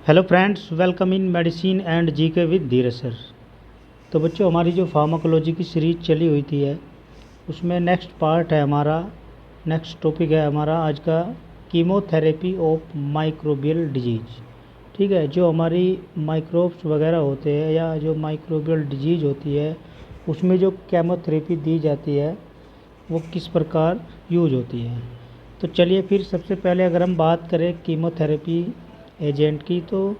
Hello friends, welcome in medicine and GK with Dheeraj sir. तो बच्चों, हमारी जो फार्माकोलॉजी की सीरीज चली हुई थी उसमें नेक्स्ट पार्ट है हमारा, नेक्स्ट टॉपिक है हमारा आज का कीमोथेरेपी ऑफ माइक्रोबियल डिजीज। ठीक है, जो हमारी माइक्रोब्स वगैरह होते हैं या जो माइक्रोबियल डिजीज होती है उसमें जो केमोथेरेपी दी जाती है वो किस प्रकार यूज होती है। तो चलिए फिर सबसे पहले अगर हम बात करें कीमोथेरेपी एजेंट की, तो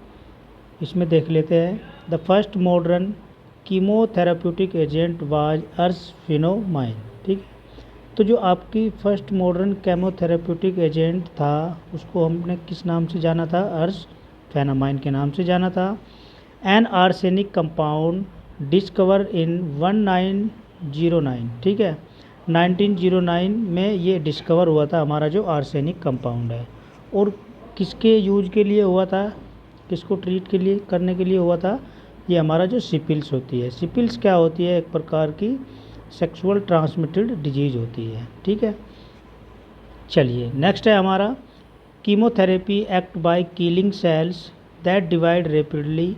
इसमें देख लेते हैं। The first modern chemotherapeutic agent was arsphenamine. ठीक है, तो जो आपकी फर्स्ट मॉडर्न केमोथेराप्यूटिक एजेंट था उसको हमने किस नाम से जाना था? अर्सफेनोमाइन के नाम से जाना था। An arsenic compound discover in 1909। ठीक है, 1909 में ये डिस्कवर हुआ था हमारा जो आर्सेनिक कंपाउंड है। और किसके यूज के लिए हुआ था, किसको ट्रीट के लिए करने के लिए हुआ था? ये हमारा जो सिपिल्स होती है। सिपिल्स क्या होती है? एक प्रकार की सेक्सुअल ट्रांसमिटेड डिजीज होती है। ठीक है, चलिए नेक्स्ट है हमारा chemotherapy act by killing cells that divide rapidly,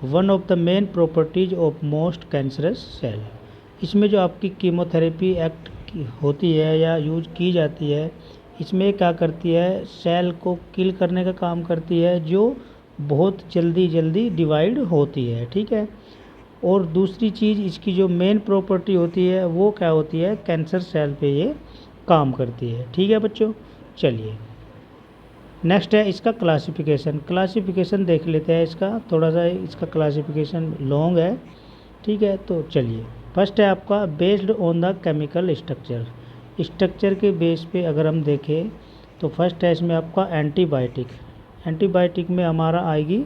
one of the main properties of most cancerous cell. इसमें जो आपकी कीमोथेरेपी एक्ट होती है या यूज की जाती है, इसमें क्या करती है? सेल को किल करने का काम करती है जो बहुत जल्दी डिवाइड होती है। ठीक है, और दूसरी चीज़ इसकी जो मेन प्रॉपर्टी होती है वो क्या होती है? कैंसर सेल पे ये काम करती है। ठीक है बच्चों, चलिए नेक्स्ट है इसका क्लासिफिकेशन देख लेते हैं। इसका थोड़ा सा इसका क्लासिफिकेशन लॉन्ग है। ठीक है, तो चलिए फर्स्ट है आपका based on the chemical structure के बेस पे अगर हम देखें तो फर्स्ट है इसमें आपका एंटीबायोटिक में हमारा आएगी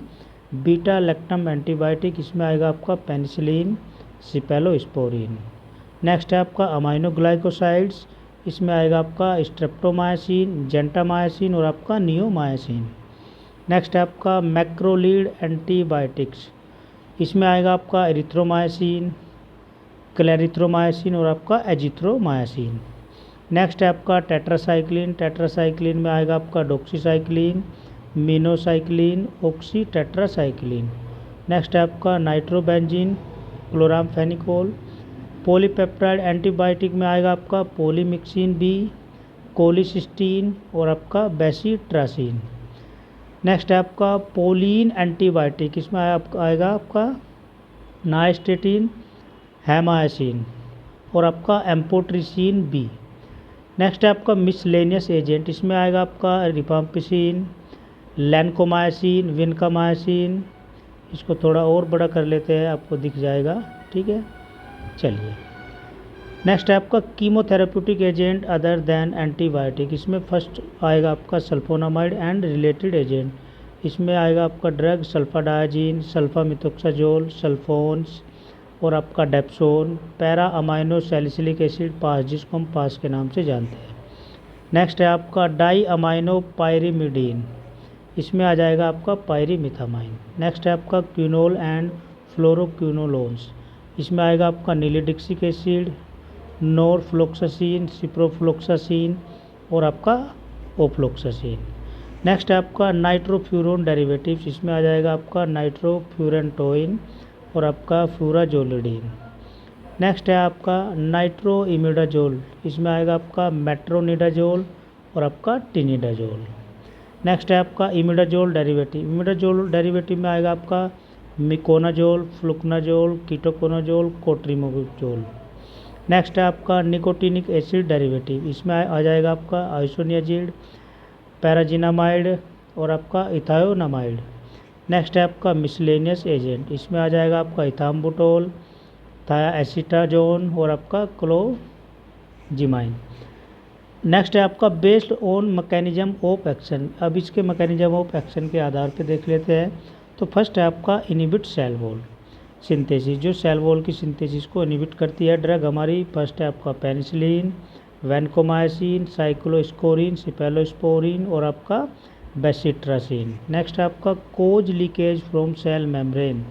बीटा लैक्टम एंटीबायोटिक। इसमें आएगा आपका पेनिसिलिन, सिपेलोस्पोरिन। नेक्स्ट है आपका अमाइनोग्लाइकोसाइड्स। इसमें आएगा आपका स्ट्रेप्टोमाइसिन, जेंटामाइसिन और आपका नियोमाइसिन। नेक्स्ट है आपका मैक्रोलीड एंटीबायोटिक्स। इसमें आएगा आपका एरिथ्रोमाइसिन, क्लेरिथ्रोमाइसिन और आपका एजिथ्रोमाइसिन। नेक्स्ट है आपका टेट्रासाइक्लिन में आएगा आपका doxycycline, minocycline, oxy tetracycline. Next है आपका नाइट्रोबेंजीन, क्लोरामफेनिकोल। पॉलीपेप्टाइड एंटीबायोटिक में आएगा आपका पोलीमिक्सिन बी, कोलिसिस्टीन और आपका बेसिट्रासिन। नेक्स्ट है आपका पोलिन एंटीबायोटिक। इसमें आएगा आपका नाइस्टेटिन, हैमाइसिन और आपका एम्पोट्रिसिन बी। नेक्स्ट है आपका मिसलेनियस एजेंट। इसमें आएगा आपका रिफाम्पिसिन, लैनकोमाइसिन, विनकामाइसिन। इसको थोड़ा और बड़ा कर लेते हैं, आपको दिख जाएगा। ठीक है, चलिए नेक्स्ट है आपका chemotherapeutic agent other than antibiotic. इसमें फर्स्ट आएगा आपका सल्फोनामाइड एंड रिलेटेड एजेंट। इसमें आएगा आपका ड्रग सल्फाडाइजीन, सल्फामिथोक्साजोल, सल्फोन्स और आपका dapsone, para amino salicylic acid PAS, जिसको हम पास के नाम से जानते हैं। नेक्स्ट है आपका डाई अमाइनो पायरीमिडीन। इसमें आ जाएगा आपका पायरीमिथामाइन। नेक्स्ट है आपका क्यूनोल एंड फ्लोरोक्यूनोलोन्स। इसमें आएगा आपका नीलिडिक्सिक एसिड, नोरफ्लोक्सासिन, सिप्रोफ्लोक्सासिन और आपका ओफ्लोक्सासिन। नेक्स्ट है आपका नाइट्रोफ्यूरोन डेरिवेटिव्स। इसमें आ जाएगा आपका नाइट्रोफ्यूरेंटोइन और आपका फ्यूराजोलिडीन। नेक्स्ट है आपका नाइट्रोइमिडाजोल। इसमें आएगा आपका मेट्रोनिडाजोल और आपका टिनिडाजोल। नेक्स्ट है आपका इमिडाजोल डेरिवेटिव में आएगा आपका मिकोनाजोल, फ्लुकनाजोल, कीटोकोनाजोल, कोट्रिमोजोल। नेक्स्ट है आपका निकोटिनिक एसिड डेरिवेटिव। इसमें आ जाएगा आपका आइसोनियाजिड, पैराजिनामाइड और आपका इथायोनामाइड। नेक्स्ट है आपका मिसलेनियस एजेंट। इसमें आ जाएगा आपका इथाम्बुटोल, थायाएसिटाजोन और आपका क्लोजिमाइन। नेक्स्ट है आपका based on mechanism of action. अब इसके मैकेनिज्म ऑफ एक्शन के आधार पर देख लेते हैं। तो फर्स्ट है आपका इनिबिट सेल वॉल सिंथेसिस, जो सेल वॉल की सिंथेसिस को इनिबिट करती है ड्रग हमारी। फर्स्ट है आपका पेनिसिलिन, वैनकोमाइसिन, साइक्लोस्पोरिन, सिपेलोस्पोरिन और आपका बेसिट्रासिन। नेक्स्ट है आपका कोज लीकेज फ्रॉम सेल मेम्ब्रेन।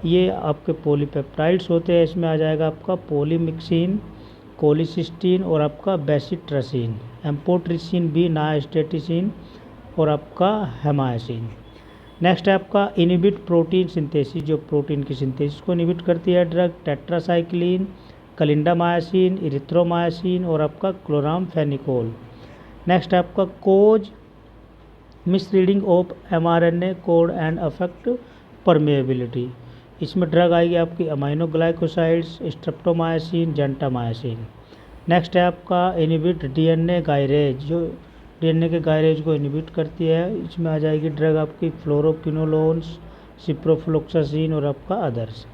ये आपके पॉलीपेप्टाइड्स होते हैं। इसमें आ जाएगा आपका पोलीमिक्सिन, कोलिसिस्टीन और आपका बेसिट्रासिन, एम्पोट्रिसिन बी, नाइस्टेटिसिन और आपका हेमाइसिन। नेक्स्ट है आपका इनहिबिट प्रोटीन सिंथेसिस, जो प्रोटीन की सिंथेसिस को इनहिबिट करती है ड्रग, टेट्रासाइक्लिन, क्लिंडामायासिन, इरिथ्रोमायासिन और आपका क्लोरामफेनिकोल। नेक्स्ट है आपका cause misreading of mRNA code and affect permeability. इसमें ड्रग आएगी आपकी अमाइनोग्लाइकोसाइड्स, स्ट्रेप्टोमायासिन, जेंटामायासिन। नेक्स्ट है आपका इनहिबिट डीएनए गायरेज, जो डीएनए के गायरेज को इनहिबिट करती है। इसमें आ जाएगी ड्रग आपकी फ्लोरोक्विनोलोन्स, सिप्रोफ्लोक्सासिन और आपका अदर्स।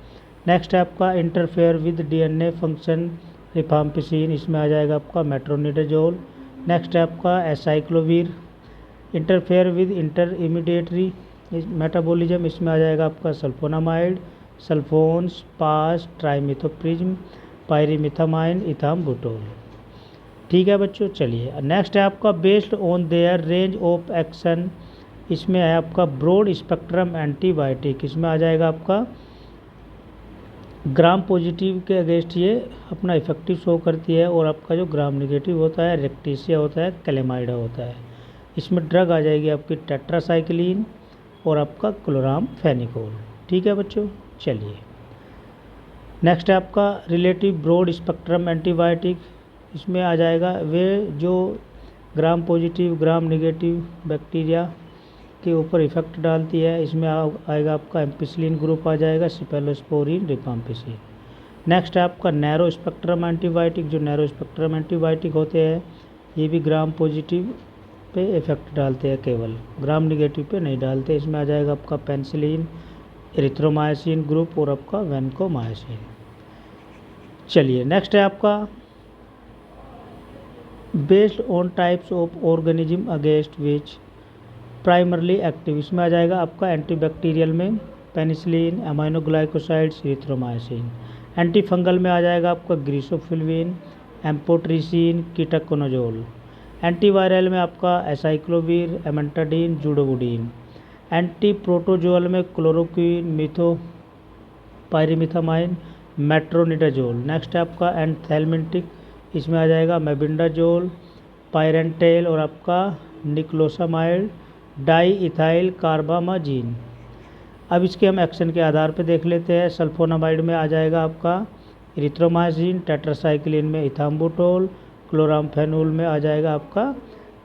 नेक्स्ट है आपका interfere with DNA function rifampicin, इसमें आ जाएगा आपका मेट्रोनिडाजोल। नेक्स्ट है आपका aciclovir, interfere with inter इमीडिएटरी metabolism, इसमें आ जाएगा आपका सल्फोनामाइड, सल्फोन्स, पास, ट्राइमिथोप्रिज्म, पायरीमिथामाइन, इथाम्बुटोल। ठीक है बच्चों, चलिए नेक्स्ट है आपका based on their range of action, इसमें है आपका ब्रॉड स्पेक्ट्रम एंटीबायोटिक, इसमें आ जाएगा आपका ग्राम पॉजिटिव के अगेंस्ट ये अपना इफेक्टिव शो करती है, और आपका जो ग्राम नेगेटिव होता है रेक्टीसिया होता है, क्लेमाइडा होता है। इसमें ड्रग आ जाएगी आपकी टेट्रासाइक्लिन और आपका क्लोरामफेनिकोल। ठीक है बच्चों, चलिए नेक्स्ट है आपका रिलेटिव ब्रॉड स्पेक्ट्रम एंटीबायोटिक, इसमें आ जाएगा वे जो gram positive gram negative bacteria के ऊपर इफेक्ट डालती है। इसमें आएगा आपका एम्पिसिलिन ग्रुप आ जाएगा, सिपेलोस्पोरिन, रिफाम्पिसिन। नेक्स्ट है आपका नैरो स्पेक्ट्रम एंटीबायोटिक, जो नैरो स्पेक्ट्रम एंटीबायोटिक होते हैं ये भी ग्राम पॉजिटिव पे इफेक्ट डालते हैं, केवल ग्राम नेगेटिव पे नहीं डालते। इसमें आ जाएगा आपका पेनिसिलिन, एरिथ्रोमायसिन ग्रुप और आपका वैनकोमायसिन। चलिए नेक्स्ट है आपका based on types of organism against which primarily active, इसमें आ जाएगा आपका एंटीबैक्टीरियल में पेनिसिलिन, अमाइनोग्लाइकोसाइड्स, एरिथ्रोमायसिन। एंटी फंगल में आ जाएगा आपका ग्रीसोफिल्विन, एम्पोट्रिसिन, कीटोकोनाजोल। एंटीवायरल में आपका एसाइक्लोवीर, एमेंटाडीन, जूडोबुडीन। एंटी प्रोटोजोअल में क्लोरोक्विन, पायरीमिथामाइन, मेट्रोनिडाजोल। नेक्स्ट है आपका एंथेल्मिंटिक, इसमें आ जाएगा मेबिंडाजोल, पायरेंटेल और आपका निक्लोसामाइड, डाई इथाइल कार्बामाजीन। अब इसके हम एक्शन के आधार पर देख लेते हैं। सल्फोनामाइड में आ जाएगा आपका एरिथ्रोमायसिन, टेट्रासाइक्लिन में इथाम्बुटोल, क्लोरामफेनोल में आ जाएगा आपका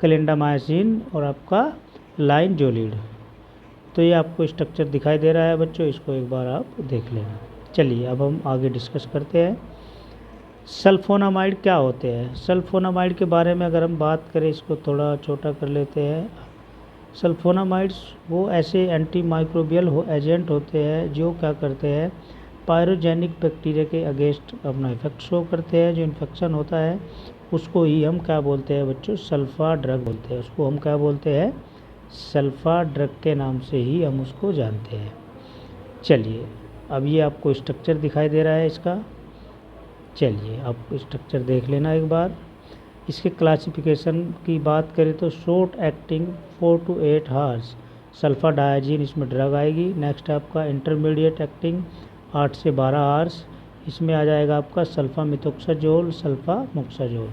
क्लिंडामायसिन और आपका लाइनजोलिड। तो ये आपको स्ट्रक्चर दिखाई दे रहा है बच्चों, इसको एक बार आप देख लेना। चलिए अब हम आगे डिस्कस करते हैं सल्फोनामाइड क्या होते हैं। सल्फोनामाइड के बारे में अगर हम बात करें, इसको थोड़ा छोटा कर लेते हैं। सल्फोनामाइड्स वो ऐसे एंटी माइक्रोबियल एजेंट होते हैं जो क्या करते हैं, पायरोजेनिक बैक्टीरिया के अगेंस्ट अपना इफेक्ट शो करते हैं। जो इन्फेक्शन होता है उसको ही हम क्या बोलते हैं बच्चों, सल्फा ड्रग बोलते हैं। उसको हम क्या बोलते हैं, सल्फा ड्रग के नाम से ही हम उसको जानते हैं। चलिए अब ये आपको स्ट्रक्चर दिखाई दे रहा है इसका, चलिए आप स्ट्रक्चर देख लेना एक बार। इसके क्लासिफिकेशन की बात करें तो short acting 4 to 8 hours sulfadiazine इसमें ड्रग आएगी। नेक्स्ट आपका इंटरमीडिएट एक्टिंग 8 से 12 हार्स, इसमें आ जाएगा आपका सल्फा मिथोक्साजोल, सल्फा मोक्साजोल।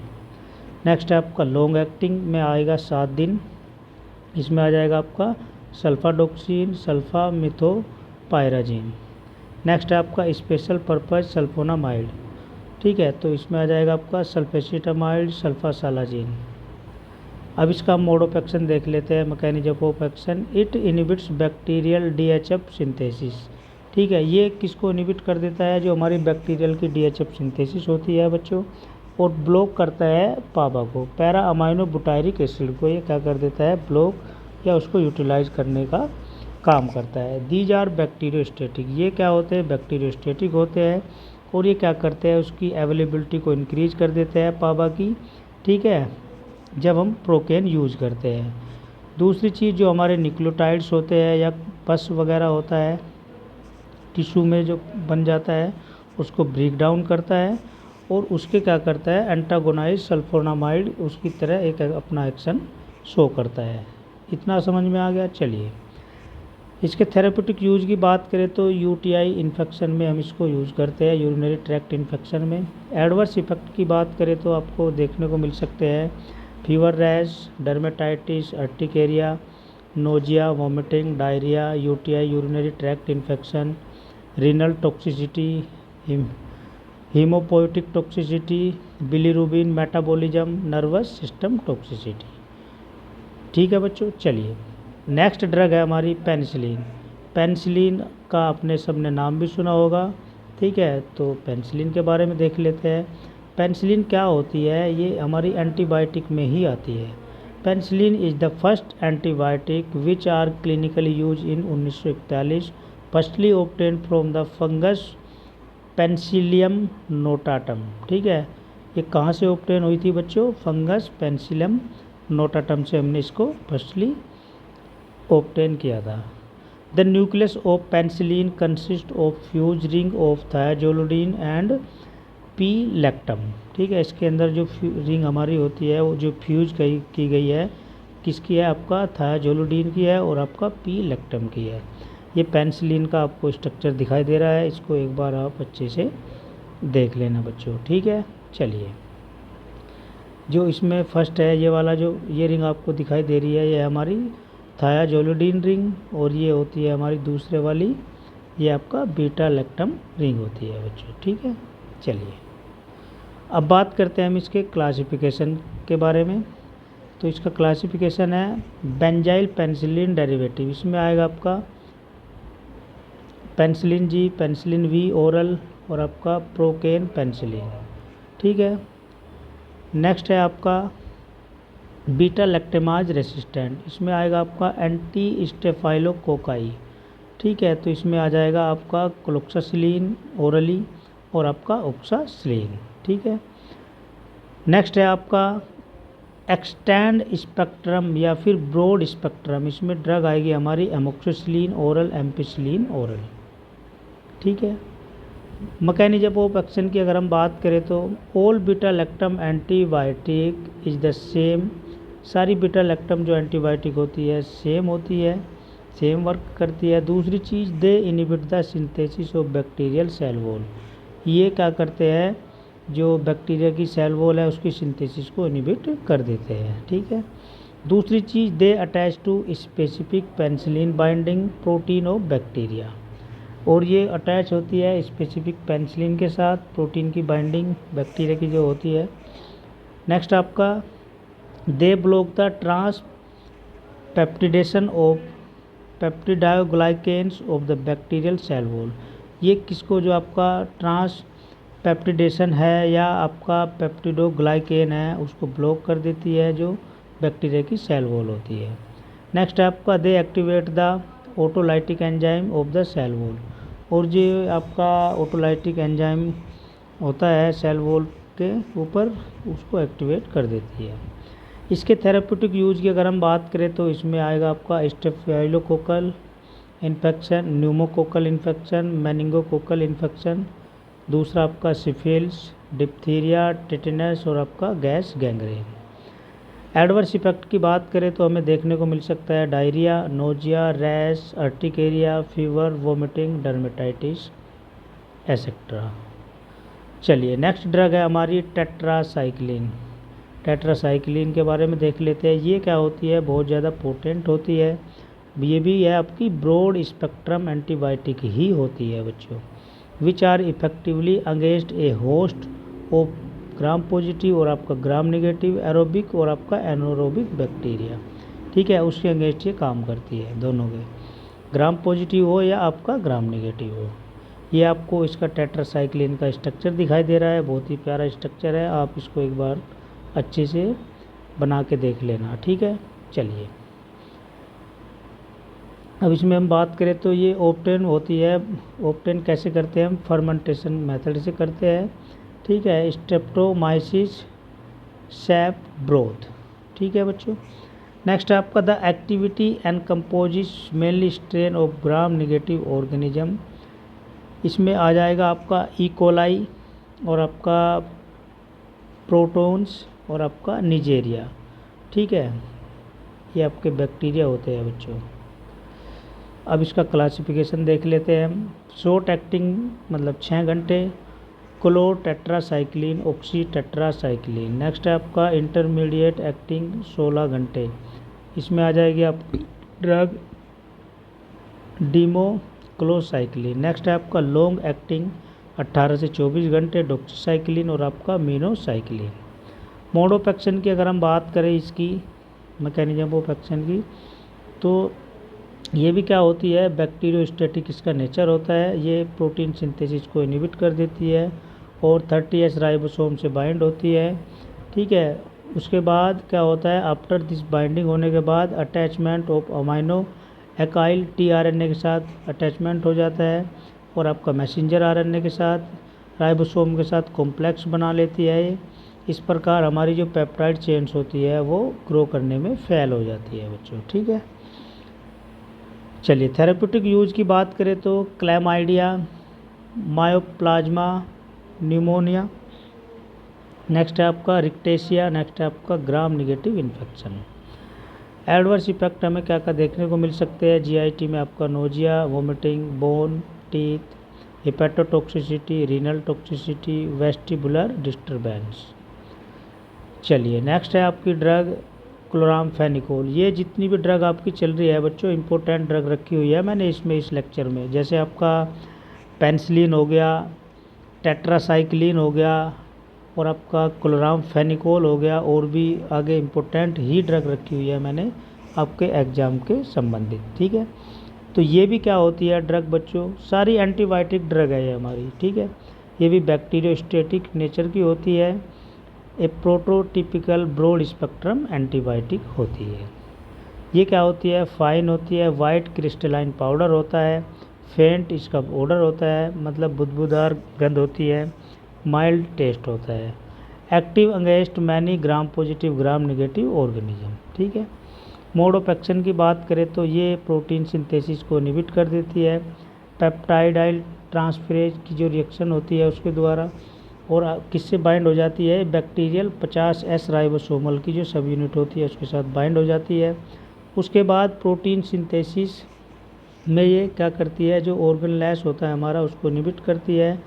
नेक्स्ट आपका लॉन्ग एक्टिंग में आएगा 7 दिन, इसमें आ जाएगा आपका सल्फाडोक्सिन, सल्फा मिथोपायराजीन। नेक्स्ट आपका स्पेशल पर्पज सल्फोनामाइड, ठीक है, तो इसमें आ जाएगा आपका सल्फेसिटामाइड, सल्फासालाजीन। अब इसका मोड ऑफ एक्शन देख लेते हैं, mechanism of action. It inhibits bacterial DHF synthesis, ठीक है, ये किसको इनहिबिट कर देता है, जो हमारी बैक्टीरियल की डीएचएफ सिंथेसिस होती है बच्चों, और ब्लॉक करता है पाबा को, पैरा अमाइनो बुटायरिक एसिड को ये क्या कर देता है, ब्लॉक या उसको यूटिलाइज करने का काम करता है। दीज आर बैक्टीरियोस्टेटिक, ये क्या होते हैं, बैक्टीरियोस्टेटिक होते हैं, और ये क्या करते हैं, उसकी अवेलेबिलिटी को इंक्रीज कर देते हैं पाबा की, ठीक है, जब हम प्रोकेन यूज़ करते हैं। दूसरी चीज़ जो हमारे न्यूक्लियोटाइड्स होते हैं या पस वगैरह होता है टिश्यू में जो बन जाता है, उसको ब्रेक डाउन करता है और उसके क्या करता है, एंटागोनाइज सल्फोनामाइड उसकी तरह एक अपना एक्शन शो करता है। इतना समझ में आ गया। चलिए इसके थेरेपेटिक यूज़ की बात करें तो यूटीआई इन्फेक्शन में हम इसको यूज़ करते हैं, यूरिनरी ट्रैक्ट इन्फेक्शन में। एडवर्स इफेक्ट की बात करें तो आपको देखने को मिल सकते हैं fever rash, dermatitis, urticaria, nausea, vomiting, diarrhoea, UTI urinary tract infection, renal toxicity, haemopoietic toxicity, bilirubin metabolism, nervous system toxicity. ठीक है बच्चों, चलिए नेक्स्ट ड्रग है हमारी पेनिसिलिन। पेनिसिलिन का आपने सबने नाम भी सुना होगा। ठीक है, तो पेनिसिलिन के बारे में देख लेते हैं। पेनिसिलिन क्या होती है, ये हमारी एंटीबायोटिक में ही आती है। Penicillin is the first antibiotic which are clinically use in 1941, firstly obtain from the fungus Penicillium notatum. ठीक है, ये कहाँ से ऑब्टेन हुई थी बच्चों, फंगस पेनिसिलियम नोटाटम से हमने इसको फर्स्टली ऑब्टेन किया था। The nucleus of penicillin consist of fuse ring of thiazolidine and P lactam. ठीक है, इसके अंदर जो रिंग हमारी होती है वो जो फ्यूज की गई है किसकी है, आपका थायाजोलिडीन की है और आपका पी लैक्टम की है। ये पेनिसिलिन का आपको स्ट्रक्चर दिखाई दे रहा है, इसको एक बार आप अच्छे से देख लेना बच्चों। ठीक है, चलिए जो इसमें फर्स्ट है ये वाला जो ये रिंग आपको दिखाई दे रही है, ये हमारी थायाजोलिडीन रिंग, और ये होती है हमारी दूसरे वाली, ये आपका बीटा लैक्टम रिंग होती है बच्चों। ठीक है, चलिए अब बात करते हैं हम इसके क्लासिफिकेशन के बारे में। तो इसका क्लासिफिकेशन है बेंजाइल पेनिसिलिन डेरिवेटिव। इसमें आएगा आपका penicillin G, penicillin V oral और आपका प्रोकेन पेनिसिलिन। ठीक है, नेक्स्ट है आपका बीटा लैक्टेमाज रेसिस्टेंट। इसमें आएगा आपका एंटी स्टेफाइलोकोकाई। ठीक है, तो इसमें आ जाएगा आपका क्लोक्सासिलिन ओरली और आपका ओक्सासिलिन। ठीक है, नेक्स्ट है आपका एक्सटेंड स्पेक्ट्रम या फिर ब्रॉड स्पेक्ट्रम। इसमें ड्रग आएगी हमारी एमोक्सिसिलिन ओरल, एम्पिसिलिन ओरल। ठीक है, मैकेनिज्म ऑफ एक्शन की अगर हम बात करें तो all beta lactam antibiotic is the same. सारी बीटा लैक्टम जो एंटीबायोटिक होती है सेम होती है, सेम वर्क करती है। दूसरी चीज़ they inhibit the synthesis of bacterial cell wall. ये क्या करते हैं, जो बैक्टीरिया की सेल वॉल है उसकी सिंथेसिस को इनहिबिट कर देते हैं। ठीक है, दूसरी चीज़ they attach to specific penicillin binding protein of bacteria, और ये अटैच होती है स्पेसिफिक पेनिसिलिन के साथ, प्रोटीन की बाइंडिंग बैक्टीरिया की जो होती है। नेक्स्ट आपका they block the transpeptidation of peptidoglycans of the bacterial cell wall. ये किसको, जो आपका ट्रांस पेप्टिडेशन है या आपका पेप्टिडोग्लाइकेन है उसको ब्लॉक कर देती है, जो बैक्टीरिया की सेल वॉल होती है। नेक्स्ट आपका they activate the autolytic enzyme of the cell wall, और जो आपका ऑटोलाइटिक एंजाइम होता है सेल वॉल के ऊपर उसको एक्टिवेट कर देती है। इसके थेराप्यूटिक यूज की अगर हम बात करें तो इसमें आएगा आपका staphylococcal infection, pneumococcal infection, meningococcal infection, दूसरा आपका सिफिलिस, डिप्थीरिया, टिटेनस और आपका गैस गैंग्रीन। एडवर्स इफेक्ट की बात करें तो हमें देखने को मिल सकता है diarrhoea, nausea, rash, urticaria, fever, vomiting, dermatitis etcetera. चलिए नेक्स्ट ड्रग है हमारी टेट्रासाइक्लिन। टेट्रासाइक्लिन के बारे में देख लेते हैं। ये क्या होती है, बहुत ज़्यादा पोटेंट होती है। ये भी है आपकी ब्रॉड स्पेक्ट्रम एंटीबायोटिक ही होती है बच्चों, which are effectively against a host of gram positive और आपका ग्राम नेगेटिव एरोबिक और आपका एनोरोबिक बैक्टीरिया। ठीक है, उसके अगेंस्ट ये काम करती है, दोनों के, ग्राम पॉजिटिव हो या आपका ग्राम नेगेटिव हो। ये आपको इसका टेट्रासाइक्लिन का स्ट्रक्चर दिखाई दे रहा है, बहुत ही प्यारा स्ट्रक्चर है, आप इसको एक बार अच्छे से बना के देख लेना। ठीक है, चलिए अब इसमें हम बात करें तो ये ऑब्टेन होती है। ऑब्टेन कैसे करते हैं हम, फर्मेंटेशन मेथड से करते हैं। ठीक है, स्ट्रेप्टोमाइसिस सैप ब्रोथ। ठीक है बच्चों, नेक्स्ट आपका the activity and composite mainly strain of gram negative organism. इसमें आ जाएगा आपका इकोलाई और आपका प्रोटोन्स और आपका निजेरिया। ठीक है, ये आपके बैक्टीरिया होते हैं बच्चों। अब इसका क्लासिफिकेशन देख लेते हैं हम। शॉर्ट एक्टिंग मतलब 6 घंटे, क्लो टेट्रासाइक्लिन, ऑक्सी टेट्रासाइक्लिन। नेक्स्ट है आपका इंटरमीडिएट एक्टिंग 16 घंटे। इसमें आ जाएगी आप ड्रग डीमोक्लोसाइक्लिन। नेक्स्ट है आपका लॉन्ग एक्टिंग 18 से 24 घंटे डॉक्सीसाइक्लिन और आपका मिनोसाइक्लिन। मोड ऑफ एक्शन की अगर हम बात करें इसकी मैकेनिज्म ऑफ एक्शन की, तो ये भी क्या होती है, बैक्टीरियोस्टैटिक इसका नेचर होता है। ये प्रोटीन सिंथेसिस को इनहिबिट कर देती है और 30S राइबोसोम से बाइंड होती है। ठीक है, उसके बाद क्या होता है, आफ्टर दिस बाइंडिंग होने के बाद अटैचमेंट ऑफ अमाइनो एकाइल tRNA के साथ अटैचमेंट हो जाता है और आपका मैसेंजर RNA के साथ राइबोसोम के साथ कॉम्प्लेक्स बना लेती है। इस प्रकार हमारी जो पेप्टाइड चेन्स होती है वो ग्रो करने में फेल हो जाती है बच्चों। ठीक है, चलिए थेरेप्यूटिक यूज़ की बात करें तो क्लैमाइडिया, मायोप्लाज्मा, न्यूमोनिया, नेक्स्ट है आपका रिक्टेशिया, नेक्स्ट है आपका gram negative infection. Adverse effect हमें क्या क्या देखने को मिल सकते हैं, जीआईटी में आपका nausea, vomiting, bone, teeth, hepatotoxicity, renal toxicity, vestibular disturbance. चलिए नेक्स्ट है आपकी ड्रग क्लोरामफेनिकोल। ये जितनी भी ड्रग आपकी चल रही है बच्चों, इंपॉर्टेंट ड्रग रखी हुई है मैंने इसमें इस लेक्चर में, जैसे आपका पेनिसिलिन हो गया, टेट्रासाइक्लिन हो गया और आपका क्लोरामफेनिकोल हो गया, और भी आगे इम्पोर्टेंट ही ड्रग रखी हुई है मैंने आपके एग्ज़ाम के संबंधित। ठीक है, तो ये भी क्या होती है ड्रग बच्चों, सारी एंटीबायोटिक ड्रग है ये हमारी। ठीक है, ये भी बैक्टीरियोस्टैटिक नेचर की होती है, ए प्रोटोटिपिकल ब्रॉड स्पेक्ट्रम एंटीबायोटिक होती है। ये क्या होती है, फाइन होती है, वाइट क्रिस्टलाइन पाउडर होता है, फेंट इसका ऑर्डर होता है, मतलब बुदबुदार गंध होती है, माइल्ड टेस्ट होता है, active against many gram positive gram negative organism. ठीक है, मोड ऑफ एक्शन की बात करें तो ये प्रोटीन सिंथेसिस को इनहिबिट कर देती है, पेप्टाइडाइल ट्रांसफरेज की जो रिएक्शन होती है उसके द्वारा, और किससे बाइंड हो जाती है, बैक्टीरियल 50S राइबोसोमल की जो सब यूनिट होती है उसके साथ बाइंड हो जाती है। उसके बाद प्रोटीन सिंथेसिस में ये क्या करती है, जो ऑर्गनलेस होता है हमारा उसको इनहिबिट करती है,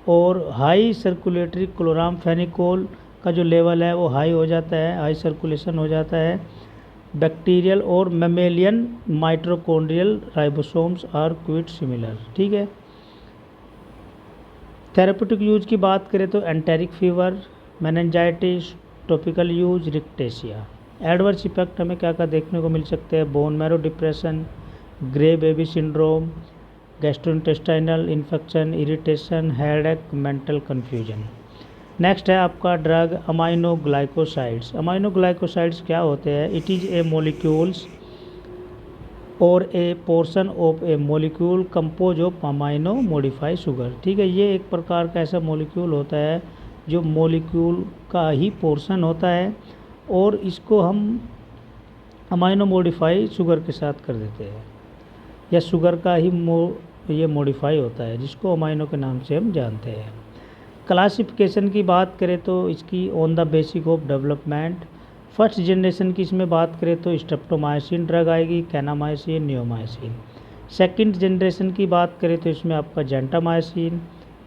और हाई सर्कुलेटरी क्लोरामफेनिकोल का जो लेवल है वो हाई हो जाता है, हाई सर्कुलेशन हो जाता है। बैक्टीरियल और mammalian mitochondrial ribosomes are quite similar. ठीक है, थेरेप्यूटिक यूज की बात करें तो enteric fever, meningitis, topical use, rickettsia. Adverse effect हमें क्या क्या देखने को मिल सकते हैं, bone marrow depression, gray baby syndrome, gastrointestinal infection, irritation, headache, mental confusion. Next है आपका ड्रग अमाइनोग्लाइकोसाइड्स। अमाइनोग्लाइकोसाइड्स क्या होते हैं, इट इज़ ए मोलिक्यूल्स और ए portion of A molecule compose of amino modify sugar. ठीक है, ये एक प्रकार का ऐसा मोलिक्यूल होता है जो मोलिक्यूल का ही पोर्शन होता है और इसको हम अमाइनो मॉडिफाई शुगर के साथ कर देते हैं, या शुगर का ही ये मॉडिफाई होता है जिसको अमाइनो के नाम से हम जानते हैं। क्लासिफिकेशन की बात करें तो इसकी on the basic of development, first generation की इसमें बात करें तो स्ट्रेप्टोमाइसिन ड्रग आएगी, कैनामाइसिन, नियोमाइसिन। सेकंड जनरेशन की बात करें तो इसमें आपका जेंटामाइसिन,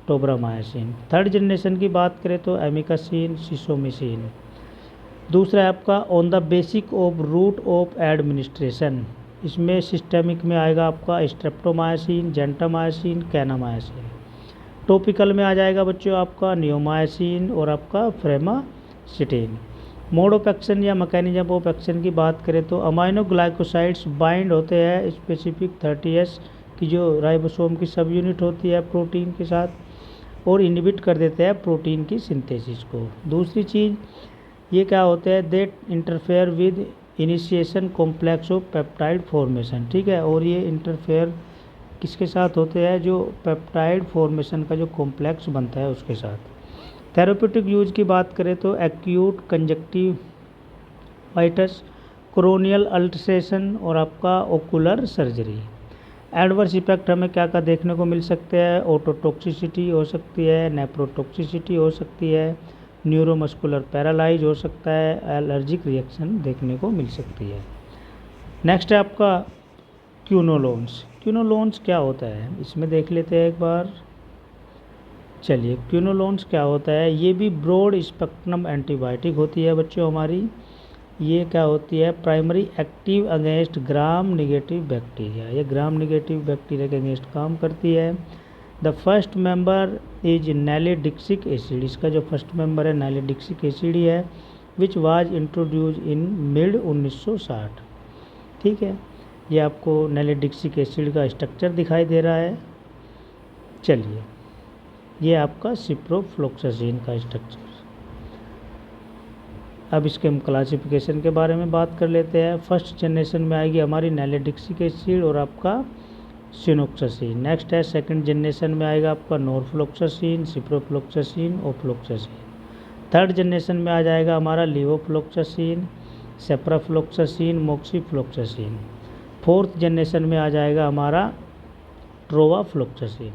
टोब्रामाइसिन। थर्ड जनरेशन की बात करें तो एमिकासिन, सिसोमिसिन। दूसरा है आपका on the basic of route of administration, इसमें सिस्टेमिक में आएगा आपका स्ट्रेप्टोमाइसिन, जेंटामाइसिन, कैनामाइसिन। टॉपिकल में आ जाएगा बच्चों आपका नियोमाइसिन और आपका फ्रेमासिटिन। मोड ऑफ एक्शन या मैकेनिज्म ऑफ एक्शन की बात करें तो अमाइनोग्लाइकोसाइड्स बाइंड होते हैं स्पेसिफिक 30S की जो राइबोसोम की सब यूनिट होती है प्रोटीन के साथ, और इनहिबिट कर देते हैं प्रोटीन की सिंथेसिस को। दूसरी चीज़ ये क्या होते हैं, that interfere with initiation complex of peptide formation. ठीक है, और ये इंटरफेयर किसके साथ होते हैं, जो पेप्टाइड फॉर्मेशन का जो कॉम्प्लेक्स बनता है उसके साथ। थेरेप्यूटिक यूज की बात करें तो एक्यूट कंजक्टिवाइटिस, कोरोनियल अल्ट्रेशन और आपका ओकुलर सर्जरी। एडवर्स इफेक्ट हमें क्या क्या देखने को मिल सकते हैं, ओटोटॉक्सिसिटी हो सकती है, नेप्रोटॉक्सिसिटी हो सकती है, न्यूरोमस्कुलर पैरालाइज हो सकता है, एलर्जिक रिएक्शन देखने को मिल सकती है। नेक्स्ट है आपका क्यूनोलोन्स। क्यूनोलोन्स क्या होता है इसमें देख लेते हैं एक बार। चलिए क्यूनोलोन्स क्या होता है, ये भी ब्रॉड स्पेक्ट्रम एंटीबायोटिक होती है बच्चों हमारी, ये क्या होती है, primary active against gram negative bacteria, ये ग्राम नेगेटिव बैक्टीरिया के अगेंस्ट काम करती है। The first member is nalidixic acid, इसका जो फर्स्ट मेंबर है नैलिडिक्सिक एसिड ही है, which was introduced in mid 1960। ठीक है, ये आपको नैलिडिक्सिक एसिड का स्ट्रक्चर दिखाई दे रहा है। चलिए, ये आपका सिप्रोफ्लोक्सासिन का स्ट्रक्चर। अब इसके हम क्लासिफिकेशन के बारे में बात कर लेते हैं। फर्स्ट जनरेशन में आएगी हमारी नैलिडिक्सिक एसिड और आपका सिनोक्सासिन। नेक्स्ट है सेकंड जनरेशन में आएगा आपका norfloxacin, ciprofloxacin, ofloxacin. Third generation में आ जाएगा हमारा लिवोफ्लोक्सासिन, सेप्राफ्लोक्सासिन, मोक्सीफ्लोक्सासिन। फोर्थ जनरेशन में आ जाएगा हमारा ट्रोवाफ्लोक्सासिन।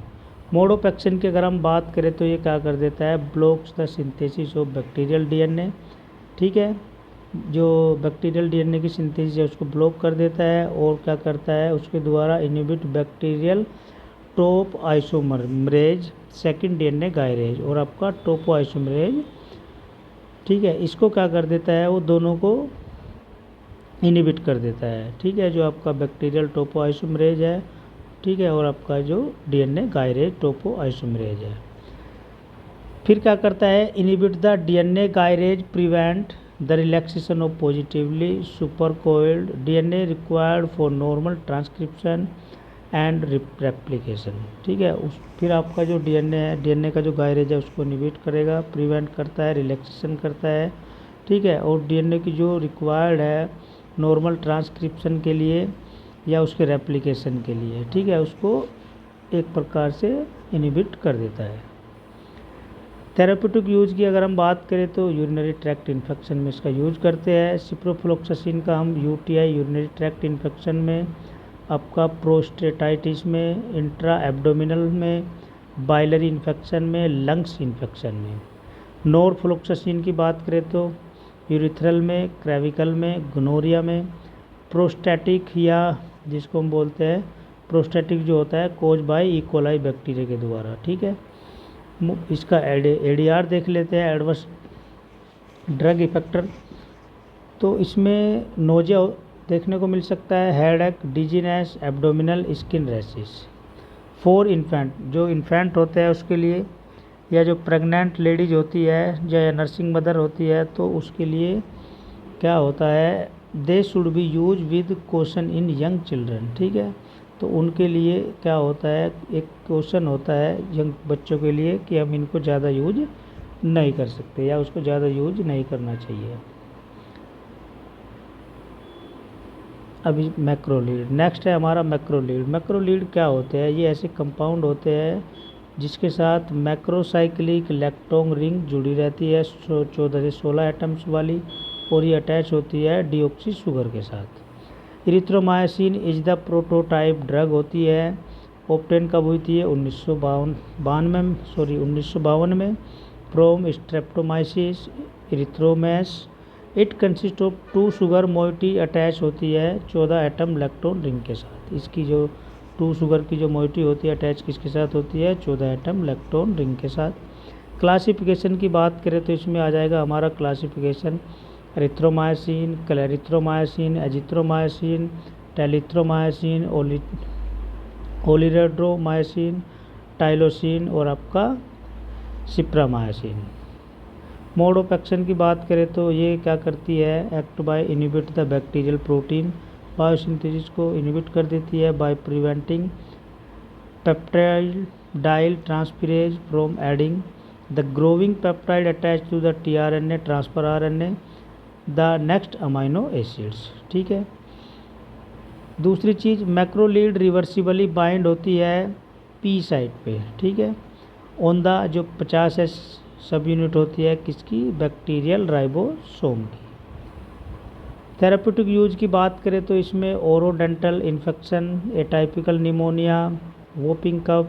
मोड ऑफ एक्शन की अगर हम बात करें तो ये क्या कर देता है, blocks the synthesis of bacterial DNA. ठीक है, जो बैक्टीरियल डीएनए की सिंथेसिस है उसको ब्लॉक कर देता है और क्या करता है, उसके द्वारा inhibit bacterial top isomerase second DNA gyrase और आपका टोपो आइसोमरेज। ठीक है, इसको क्या कर देता है, वो दोनों को इनहिबिट कर देता है। ठीक है, जो आपका बैक्टीरियल टोपो आइसोमरेज है, ठीक है, और आपका जो डीएनए गायरेज टोपो आइसोमरेज है। फिर क्या करता है, inhibit the DNA gyrase prevent the relaxation of positively supercoiled DNA required for normal transcription and replication. ठीक है, फिर आपका जो डीएनए है, डीएनए का जो गायरेज है उसको इनहिबिट करेगा, प्रिवेंट करता है, रिलैक्सेशन करता है। ठीक है, और डीएनए की जो रिक्वायर्ड है नॉर्मल ट्रांसक्रिप्शन के लिए या उसके रेप्लिकेशन के लिए, ठीक है, उसको एक प्रकार से इनहिबिट कर देता है। थेराप्यूटिक यूज़ की अगर हम बात करें तो यूरिनरी ट्रैक्ट इन्फेक्शन में इसका यूज़ करते हैं। सिप्रोफ्लोक्सासिन का हम यूटीआई यूरिनरी ट्रैक्ट इन्फेक्शन में, आपका प्रोस्टेटाइटिस में, इंट्रा एब्डोमिनल में, बाइलरी इन्फेक्शन में, लंग्स इन्फेक्शन में। नॉरफ्लोक्सासिन की बात करें तो यूरिथ्रल में, क्रेविकल में, गोनोरिया में। प्रोस्टैटिक या जिसको हम बोलते हैं प्रोस्टैटिक जो होता है cause by E coli bacteria के द्वारा। ठीक है, इसका एडीआर देख लेते हैं, एडवर्स ड्रग इफेक्टर। तो इसमें नोजिया देखने को मिल सकता है, headache, dizziness, abdominal, skin rashes. For infant, जो इन्फेंट होते हैं उसके लिए, या जो प्रेग्नेंट लेडीज होती है या नर्सिंग मदर होती है तो उसके लिए क्या होता है, they should be use with caution in young children. ठीक है, तो उनके लिए क्या होता है, एक क्वेश्चन होता है यंग बच्चों के लिए कि हम इनको ज़्यादा यूज नहीं कर सकते या उसको ज़्यादा यूज नहीं करना चाहिए। अभी मैक्रोलीड नेक्स्ट है हमारा। मैक्रोलीड, मैक्रोलीड क्या होते हैं, ये ऐसे कंपाउंड होते हैं जिसके साथ मैक्रोसाइक्लिक लैक्टोन रिंग जुड़ी रहती है 14 से 16 एटम्स वाली, और ये अटैच होती है डीऑक्सी शुगर के साथ। Erythromycin is the prototype drug होती है, ऑब्टेन कब हुई थी, 1952 में from streptomyces erythreus. It consist of 2 sugar moiety attach होती है 14 एटम लैक्टोन रिंग के साथ। इसकी जो 2 शुगर की जो मोइटी होती है अटैच किसके साथ होती है, 14 एटम लैक्टोन रिंग के साथ। क्लासिफिकेशन की बात करें तो इसमें आ जाएगा हमारा classification erythromycin, clarithromycin, azithromycin, telithromycin, oleandomycin, tylosin और आपका सिप्रामाइसिन। मोड ऑफ एक्शन की बात करें तो ये क्या करती है, act by inhibit the bacterial protein biosynthesis को इनहिबिट कर देती है by preventing peptidyl transferase from adding the growing peptide attach to the tRNA transfer RNA the next amino acids. ठीक है, दूसरी चीज़ मैक्रोलीड रिवर्सिबली बाइंड होती है पी साइड पे। ठीक है, ऑन द जो 50S सब यूनिट होती है किसकी, बैक्टीरियल राइबोसोम की। थेराप्यूटिक यूज की बात करें तो इसमें orodental infection, atypical pneumonia, whooping cough,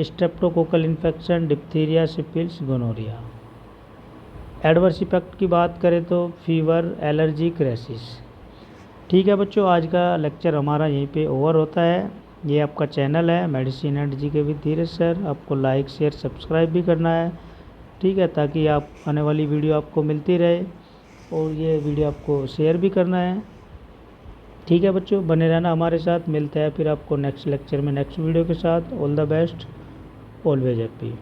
streptococcal infection, diphtheria, syphilis, gonorrhoea. Adverse effect की बात करें तो फीवर, एलर्जिक, रैशेस। ठीक है बच्चों, आज का लेक्चर हमारा यहीं पे ओवर होता है। ये आपका चैनल है medicine and GK with Dheeraj sir, आपको लाइक शेयर सब्सक्राइब भी करना है। ठीक है, ताकि आप आने वाली वीडियो आपको मिलती रहे। और ये वीडियो आपको शेयर भी करना है। ठीक है बच्चों, बने रहना हमारे साथ। मिलते हैं फिर आपको नेक्स्ट लेक्चर में नेक्स्ट वीडियो के साथ। All the best, always happy.